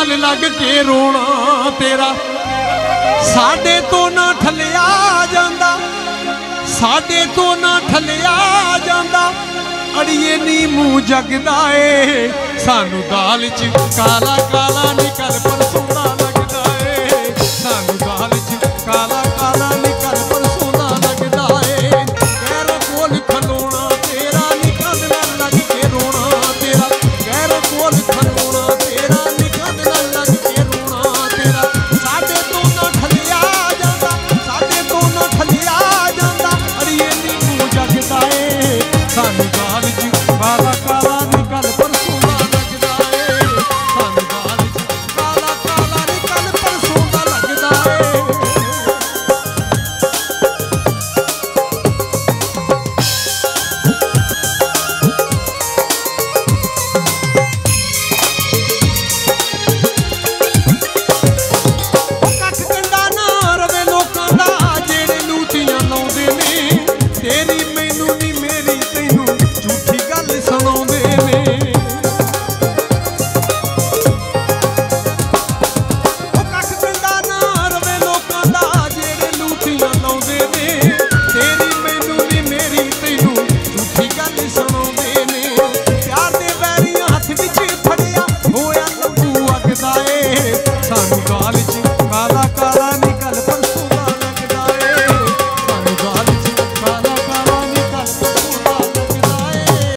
गल लग के रोना तेरा साडे तो ना ठलिया जांदा, साडे तो ना ठलिया जांदा। अड़िए नी मूँह जगदा ए सानू दाल च काला काला निकल परसों दा लगदा ए, सानू दाल च काला काला निकल परसों दा लगदा ए। गैरों कोल खलोना तेरा निकल ना लग के रोना तेरा, गैरों कोल खलोना तेरा निकल ना लग के रोना तेरा। साडे तो ना ठलिया जांदा, साडे तो ना ठलिया जांदा। अड़िए नी मूँह जगदा ए सानू दाल च काला काला निकल परसों दा लगदा ए, सानू दाल च काला काला निकल परसों दा लगदा ए। कख कंडा ना रवे लोकां दा जेड़े लूटियां लाउंदे ने, तेरी मैनू नी मेरी तैनू झूठी गल सुणाउंदे ने। कख कंडा ना रवे लोकां दा जेड़े लूटियां लाउंदे ने, तेरी मैनू नी मेरी तैनू झूठी गल सुणाउंदे ने। प्यार दे बैरियां हत्थ विच फड़िया होया लंबू अगदा ए सानू गाल च